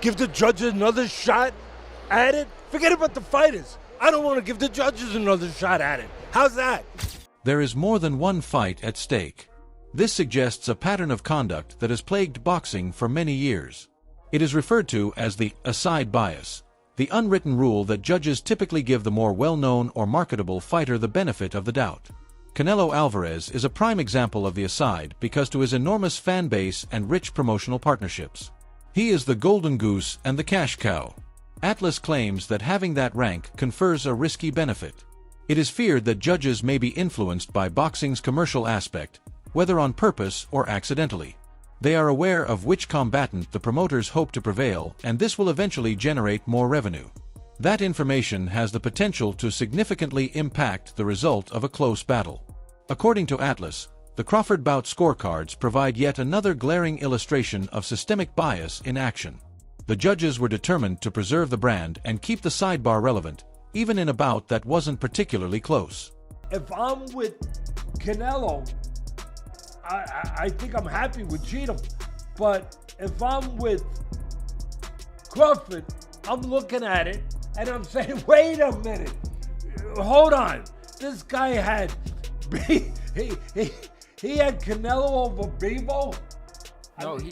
Give the judges another shot at it? Forget about the fighters. I don't want to give the judges another shot at it. How's that? There is more than one fight at stake. This suggests a pattern of conduct that has plagued boxing for many years. It is referred to as the aside bias, the unwritten rule that judges typically give the more well-known or marketable fighter the benefit of the doubt. Canelo Alvarez is a prime example of the aside because to his enormous fan base and rich promotional partnerships. He is the golden goose and the cash cow. Atlas claims that having that rank confers a risky benefit. It is feared that judges may be influenced by boxing's commercial aspect, whether on purpose or accidentally. They are aware of which combatant the promoters hope to prevail, and this will eventually generate more revenue. That information has the potential to significantly impact the result of a close battle. According to Atlas, the Crawford bout scorecards provide yet another glaring illustration of systemic bias in action. The judges were determined to preserve the brand and keep the sidebar relevant, even in a bout that wasn't particularly close. If I'm with Canelo, I think I'm happy with Cheatham. But if I'm with Crawford, I'm looking at it and I'm saying, wait a minute, hold on. This guy had, he had Canelo over Bebo. No, he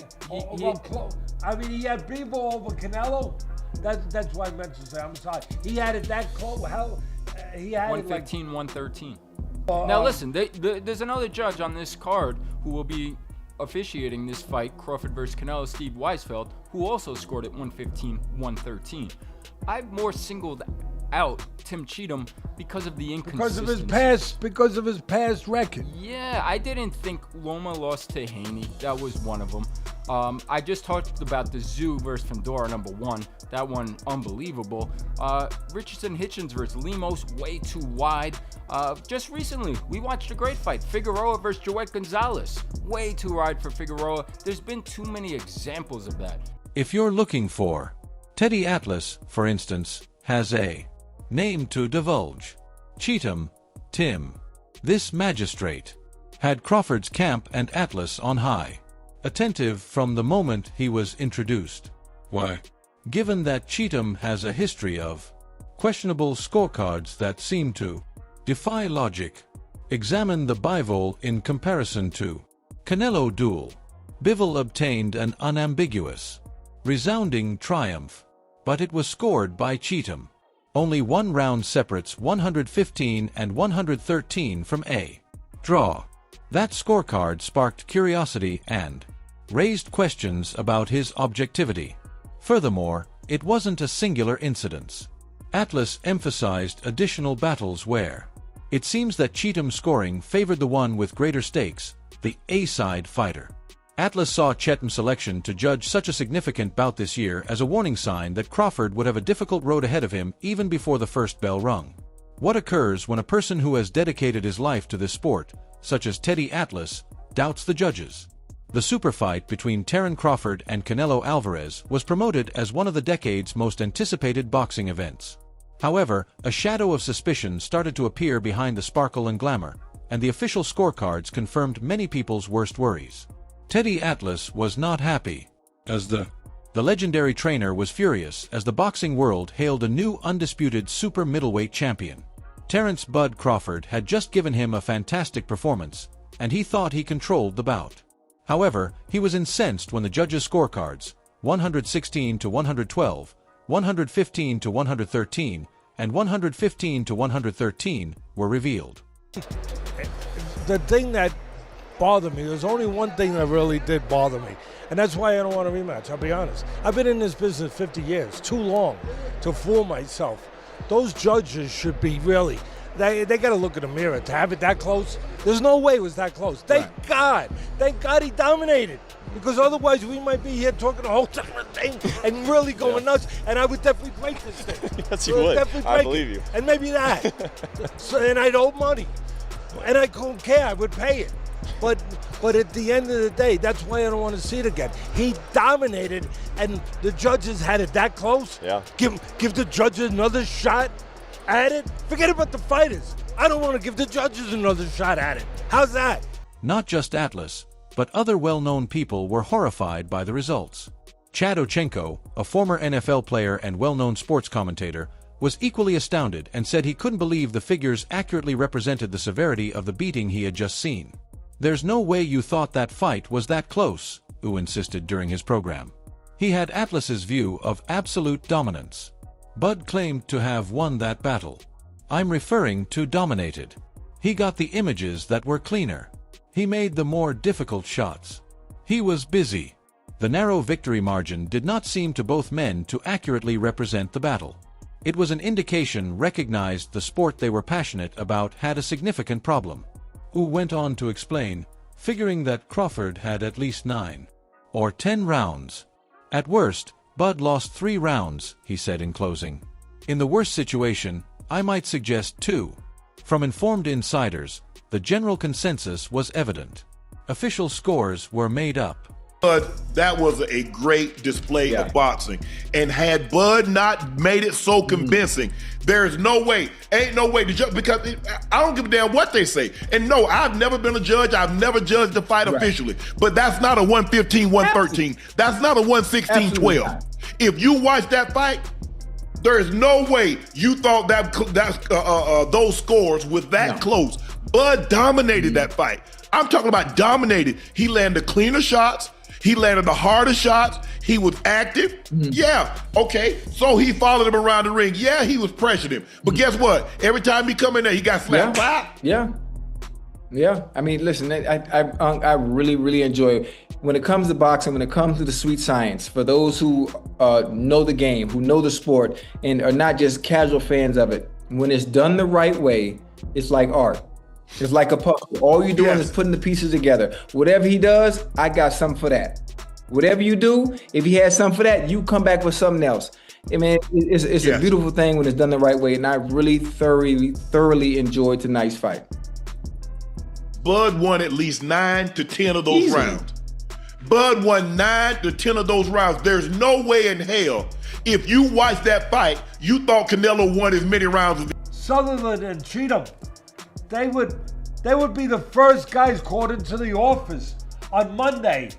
had Bebo over Canelo. That's what I meant to say. I'm sorry. He had it that close. How he had 115, it like 113. Now listen, there's another judge on this card who will be officiating this fight, Crawford versus Canelo, Steve Weisfeld, who also scored at 115, 113. I've more singled out Tim Cheatham because of the inconsistency. Because of his past record. Yeah, I didn't think Loma lost to Haney. That was one of them. I just talked about the Zoo versus Fandora #1. That one, unbelievable. Richardson Hitchens versus Lemos, way too wide. Just recently, we watched a great fight. Figueroa versus Joet Gonzalez. Way too wide for Figueroa. There's been too many examples of that. If you're looking for Teddy Atlas, for instance, has a name to divulge. Cheatham, Tim. This magistrate had Crawford's camp and Atlas on high, attentive from the moment he was introduced. Why? Given that Cheatham has a history of questionable scorecards that seem to defy logic, examine the Bivol in comparison to Canelo duel. Bivol obtained an unambiguous, resounding triumph, but it was scored by Cheatham. Only one round separates 115 and 113 from a draw. That scorecard sparked curiosity and raised questions about his objectivity. Furthermore, it wasn't a singular incident. Atlas emphasized additional battles where it seems that Cheatham's scoring favored the one with greater stakes, the A-side fighter. Atlas saw Chetham's selection to judge such a significant bout this year as a warning sign that Crawford would have a difficult road ahead of him even before the first bell rung. What occurs when a person who has dedicated his life to this sport, such as Teddy Atlas, doubts the judges? The super fight between Terence Crawford and Canelo Alvarez was promoted as one of the decade's most anticipated boxing events. However, a shadow of suspicion started to appear behind the sparkle and glamour, and the official scorecards confirmed many people's worst worries. Teddy Atlas was not happy, as the legendary trainer was furious as the boxing world hailed a new undisputed super middleweight champion. Terence "Bud" Crawford had just given him a fantastic performance, and he thought he controlled the bout. However, he was incensed when the judges' scorecards, 116 to 112, 115 to 113, and 115 to 113, were revealed. The thing that bothered me, there's only one thing that really did bother me, and that's why I don't want a rematch, I'll be honest. I've been in this business 50 years, too long to fool myself. Those judges should be really, they got to look in the mirror to have it that close. There's no way it was that close. Thank God he dominated, because otherwise we might be here talking a whole different thing and really going nuts, and I would definitely break this thing. Yes, you would. I believe you. And maybe that. And I'd owe money, and I couldn't care, I would pay it. But at the end of the day, that's why I don't want to see it again. He dominated, and the judges had it that close. Yeah. Give the judges another shot at it? Forget about the fighters. I don't want to give the judges another shot at it. How's that? Not just Atlas, but other well-known people were horrified by the results. Chad Ochenko, a former NFL player and well-known sports commentator, was equally astounded and said he couldn't believe the figures accurately represented the severity of the beating he had just seen. "There's no way you thought that fight was that close," Wu insisted during his program. He had Atlas's view of absolute dominance. Bud claimed to have won that battle. "I'm referring to dominated. He got the images that were cleaner. He made the more difficult shots. He was busy." The narrow victory margin did not seem to both men to accurately represent the battle. It was an indication recognized the sport they were passionate about had a significant problem. Wu went on to explain, figuring that Crawford had at least 9 or 10 rounds. "At worst, Bud lost 3 rounds," he said in closing. "In the worst situation, I might suggest 2. From informed insiders, the general consensus was evident. Official scores were made up. Bud, that was a great display of boxing. And had Bud not made it so convincing, there's no way, ain't no way to judge, because I don't give a damn what they say. And no, I've never been a judge. I've never judged the fight officially. But that's not a 115, 113. That's not a 116, 12. If you watch that fight, there is no way you thought that those scores were that close. Bud dominated that fight. I'm talking about dominated. He landed cleaner shots. He landed the harder shots. He was active. Yeah, okay. So he followed him around the ring. Yeah, he was pressuring him. But guess what? Every time he come in there, he got slapped. Yeah. I mean, listen, I really, really enjoy it. When it comes to boxing, when it comes to the sweet science, for those who know the game, who know the sport, and are not just casual fans of it, when it's done the right way, it's like art. It's like a puzzle. All you're doing is putting the pieces together. Whatever he does, I got something for that. Whatever you do, if he has something for that, you come back with something else. I mean, it's a beautiful thing when it's done the right way, and I really thoroughly enjoyed tonight's fight. Bud won at least 9 to 10 of those rounds. Bud won 9 to 10 of those rounds. There's no way in hell, if you watched that fight, you thought Canelo won as many rounds as Sutherland and Cheatham, they would be the first guys called into the office on Monday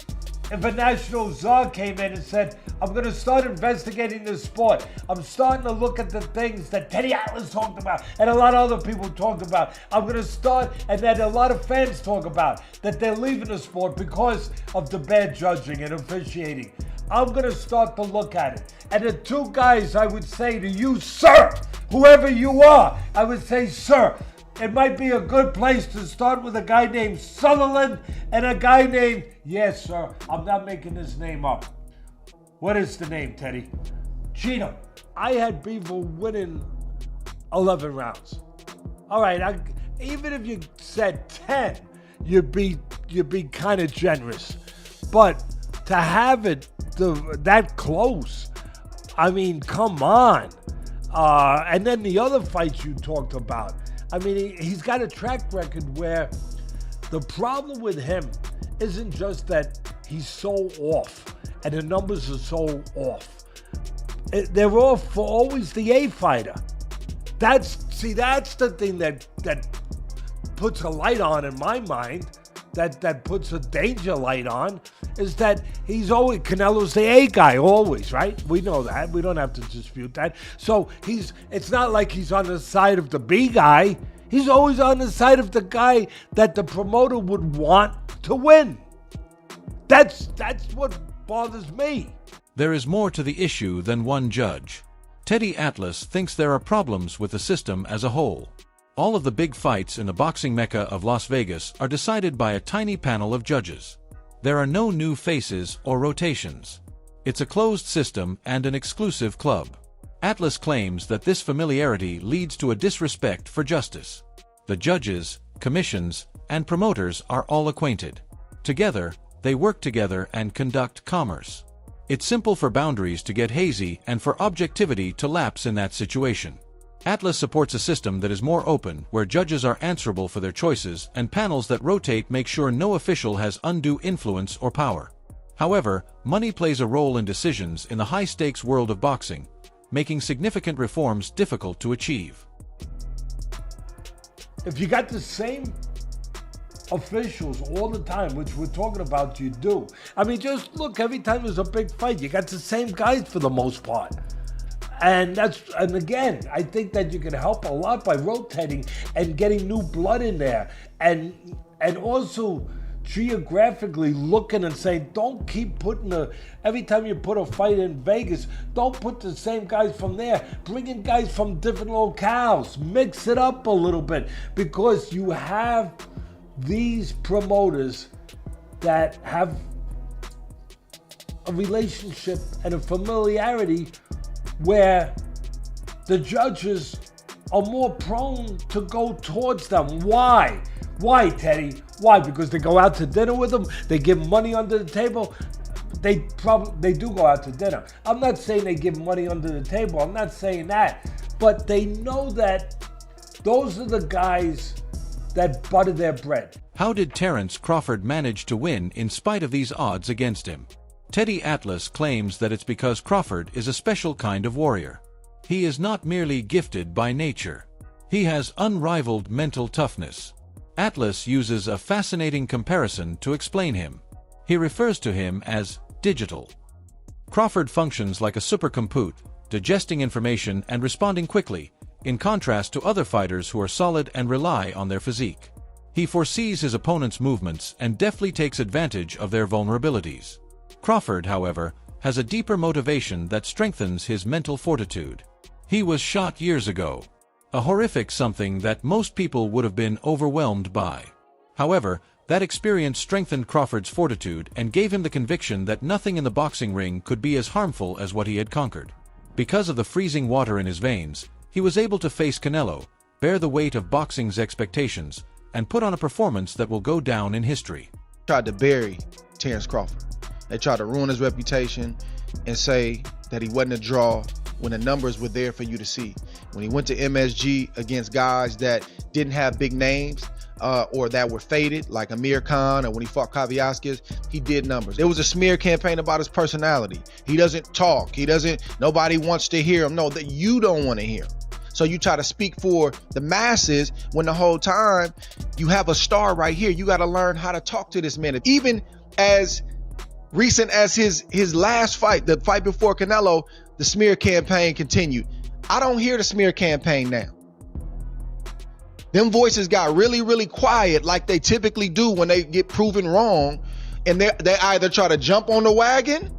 if a national czar came in and said, "I'm going to start investigating this sport. I'm starting to look at the things that Teddy Atlas talked about and a lot of other people talked about. I'm going to start," and that a lot of fans talk about, that they're leaving the sport because of the bad judging and officiating. I'm going to start to look at it. And the 2 guys I would say to you, sir, whoever you are, I would say, sir, it might be a good place to start with a guy named Sutherland and a guy named, yes, sir, I'm not making this name up. What is the name, Teddy? Cheatham. I had Beaver winning 11 rounds. All right, even if you said 10, you'd be kind of generous. But to have it that close, I mean, come on. And then the other fights you talked about, I mean, he's got a track record where the problem with him isn't just that he's so off and the numbers are so off. They're all for always the A fighter. That's the thing that puts a light on in my mind, that puts a danger light on, is that he's always, Canelo's the A guy always, right? We know that. We don't have to dispute that. So it's not like he's on the side of the B guy. He's always on the side of the guy that the promoter would want to win. That's what bothers me. There is more to the issue than one judge. Teddy Atlas thinks there are problems with the system as a whole. All of the big fights in the boxing mecca of Las Vegas are decided by a tiny panel of judges. There are no new faces or rotations. It's a closed system and an exclusive club. Atlas claims that this familiarity leads to a disrespect for justice. The judges, commissions, and promoters are all acquainted. Together, they work together and conduct commerce. It's simple for boundaries to get hazy and for objectivity to lapse in that situation. Atlas supports a system that is more open, where judges are answerable for their choices and panels that rotate make sure no official has undue influence or power. However, money plays a role in decisions in the high-stakes world of boxing, making significant reforms difficult to achieve. If you got the same officials all the time, which we're talking about you do. I mean, just look, every time there's a big fight, you got the same guys for the most part. And again, I think that you can help a lot by rotating and getting new blood in there. And also geographically looking and saying, don't keep putting every time you put a fight in Vegas, don't put the same guys from there. Bring in guys from different locales. Mix it up a little bit, because you have these promoters that have a relationship and a familiarity where the judges are more prone to go towards them. Why? Why, Teddy? Why? Because they go out to dinner with them, they give money under the table. They do go out to dinner. I'm not saying they give money under the table. I'm not saying that. But they know that those are the guys that butter their bread. How did Terence Crawford manage to win in spite of these odds against him? Teddy Atlas claims that it's because Crawford is a special kind of warrior. He is not merely gifted by nature. He has unrivaled mental toughness. Atlas uses a fascinating comparison to explain him. He refers to him as digital. Crawford functions like a supercomputer, digesting information and responding quickly, in contrast to other fighters who are solid and rely on their physique. He foresees his opponent's movements and deftly takes advantage of their vulnerabilities. Crawford, however, has a deeper motivation that strengthens his mental fortitude. He was shot years ago. A horrific something that most people would have been overwhelmed by. However, that experience strengthened Crawford's fortitude and gave him the conviction that nothing in the boxing ring could be as harmful as what he had conquered. Because of the freezing water in his veins, he was able to face Canelo, bear the weight of boxing's expectations, and put on a performance that will go down in history. Tried to bury Terence Crawford. They tried to ruin his reputation and say that he wasn't a draw when the numbers were there for you to see. When he went to MSG against guys that didn't have big names or that were faded, like Amir Khan, or when he fought Kaviaskis, he did numbers. It was a smear campaign about his personality. He doesn't talk. Nobody wants to hear him. No, that you don't want to hear him. So you try to speak for the masses when the whole time you have a star right here. You got to learn how to talk to this man. Even as recent as his last fight, the fight before Canelo, the smear campaign continued. I don't hear the smear campaign now. Them voices got really, really quiet like they typically do when they get proven wrong. And they either try to jump on the wagon,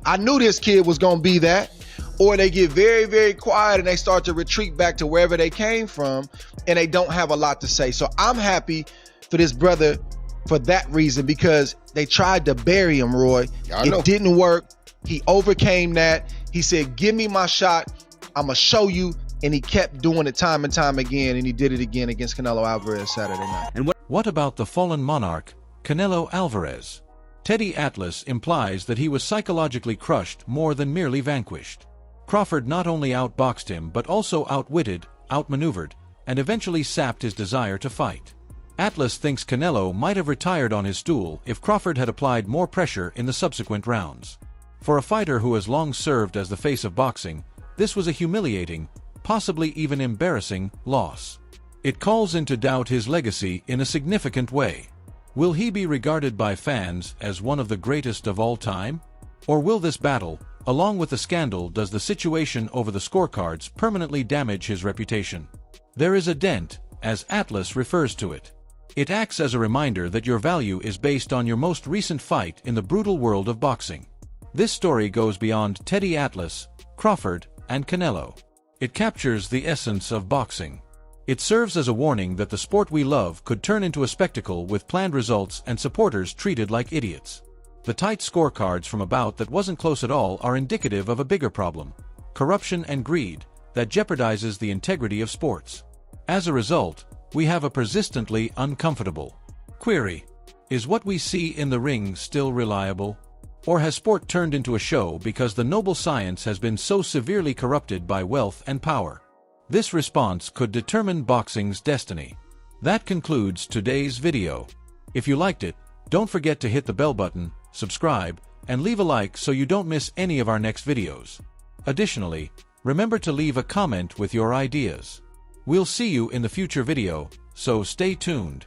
I knew this kid was going to be that, or they get very, very quiet and they start to retreat back to wherever they came from and they don't have a lot to say. So I'm happy for this brother for that reason, because they tried to bury him, Roy. It didn't work. He overcame that. He said, give me my shot. I'm going to show you. And he kept doing it time and time again. And he did it again against Canelo Alvarez Saturday night. And what about the fallen monarch, Canelo Alvarez? Teddy Atlas implies that he was psychologically crushed more than merely vanquished. Crawford not only outboxed him but also outwitted, outmaneuvered, and eventually sapped his desire to fight. Atlas thinks Canelo might have retired on his stool if Crawford had applied more pressure in the subsequent rounds. For a fighter who has long served as the face of boxing, this was a humiliating, possibly even embarrassing, loss. It calls into doubt his legacy in a significant way. Will he be regarded by fans as one of the greatest of all time? Or will this battle, along with the scandal, does the situation over the scorecards permanently damage his reputation? There is a dent, as Atlas refers to it. It acts as a reminder that your value is based on your most recent fight in the brutal world of boxing. This story goes beyond Teddy Atlas, Crawford, and Canelo. It captures the essence of boxing. It serves as a warning that the sport we love could turn into a spectacle with planned results and supporters treated like idiots. The tight scorecards from a bout that wasn't close at all are indicative of a bigger problem: corruption and greed that jeopardizes the integrity of sports. As a result, we have a persistently uncomfortable query. Is what we see in the ring still reliable? Or has sport turned into a show because the noble science has been so severely corrupted by wealth and power? This response could determine boxing's destiny. That concludes today's video. If you liked it, don't forget to hit the bell button, subscribe, and leave a like so you don't miss any of our next videos. Additionally, remember to leave a comment with your ideas. We'll see you in the future video, so stay tuned.